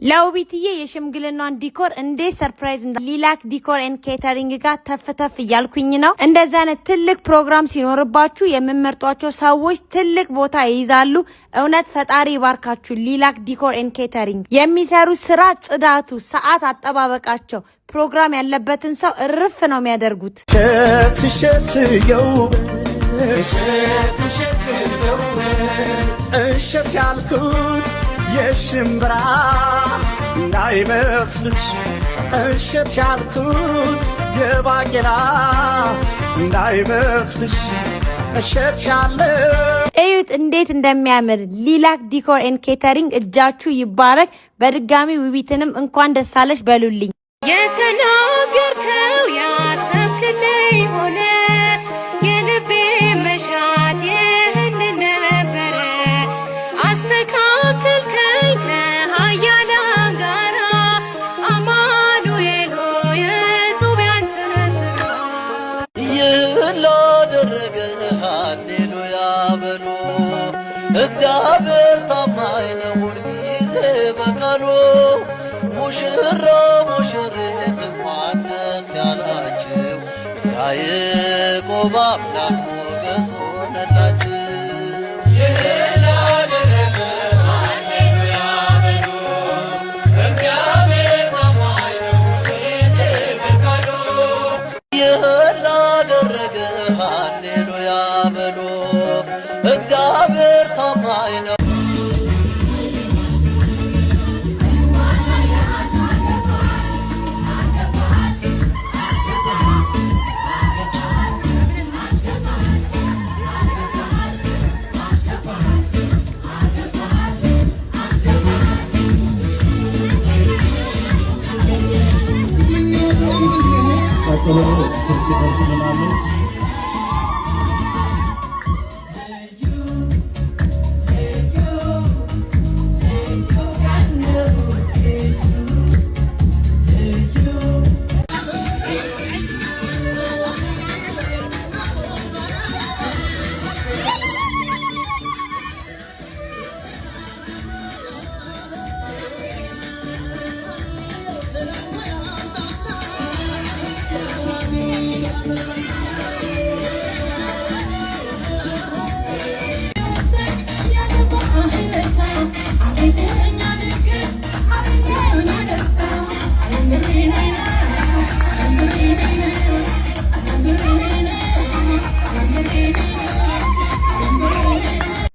ለውቢትዬ የሽምግልናን ዲኮር እንዴት ሰርፕራይዝ ሊላክ ዲኮር ኤንድ ኬተሪንግ ጋር ተፍተፍ እያልኩኝ ነው። እንደዛ አይነት ትልቅ ፕሮግራም ሲኖርባችሁ የምመርጧቸው ሰዎች ትልቅ ቦታ ይይዛሉ። እውነት ፈጣሪ ይባርካችሁ። ሊላክ ዲኮር ኤንድ ኬተሪንግ የሚሰሩት ስራ፣ ጽዳቱ፣ ሰዓት አጠባበቃቸው ፕሮግራም ያለበትን ሰው እርፍ ነው የሚያደርጉት። እሸት ያልኩት የሽምብራ እንዳይመስልሽ፣ እሸት ያልኩት የባቄላ እንዳይመስልሽ፣ እሸት ያለ እዩት እንዴት እንደሚያምር። ሊላክ ዲኮር ኤንድ ኬተሪንግ እጃችሁ ይባረክ። በድጋሚ ውቢትንም እንኳን ደስ አለሽ በሉልኝ። የተናገርከው ያሰብክልኝ ሆነ፣ የልቤ መሻት ይህን ነበረ። አስተካከልከኝ ከኃያላን ጋራ፣ አማኑኤል ሆይ እጹብ ያንተ ሥራ። ይህን ላደረገ ሃሌሉያ በሉ። እግዚአብሔር ታማኝ ነው ሁልጊዜ በቃሉ። ሙሽራ ሙሽሪት እንኳን ደስ ያላችሁ፣ ያዕቆብ አምላክ ሞገስ ሆነላችሁ። ይህን ላደረገ ሃሌሉያ በሉ። እግዚአብሔር ታማኝ ነው ሁልጊዜ በቃሉ። ይህን ላደረገ ሃሌሉያ በሉ። እግዚአብሔር ታማኝ ነው።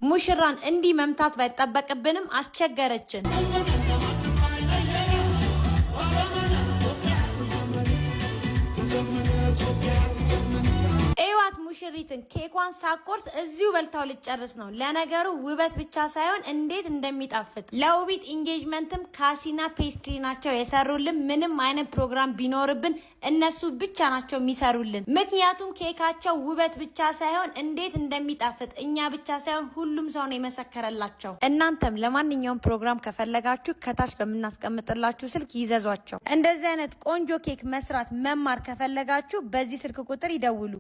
ሙሽራን እንዲህ መምታት ባይጠበቅብንም አስቸገረችን። ሙሽሪትን ኬኳን ሳቆርስ እዚሁ በልታው ልጨርስ ነው። ለነገሩ ውበት ብቻ ሳይሆን እንዴት እንደሚጣፍጥ። ለውቢት ኢንጌጅመንትም ካሲና ፔስትሪ ናቸው የሰሩልን። ምንም አይነት ፕሮግራም ቢኖርብን እነሱ ብቻ ናቸው የሚሰሩልን። ምክንያቱም ኬካቸው ውበት ብቻ ሳይሆን እንዴት እንደሚጣፍጥ እኛ ብቻ ሳይሆን ሁሉም ሰው ነው የመሰከረላቸው። እናንተም ለማንኛውም ፕሮግራም ከፈለጋችሁ ከታች በምናስቀምጥላችሁ ስልክ ይዘዟቸው። እንደዚህ አይነት ቆንጆ ኬክ መስራት መማር ከፈለጋችሁ በዚህ ስልክ ቁጥር ይደውሉ።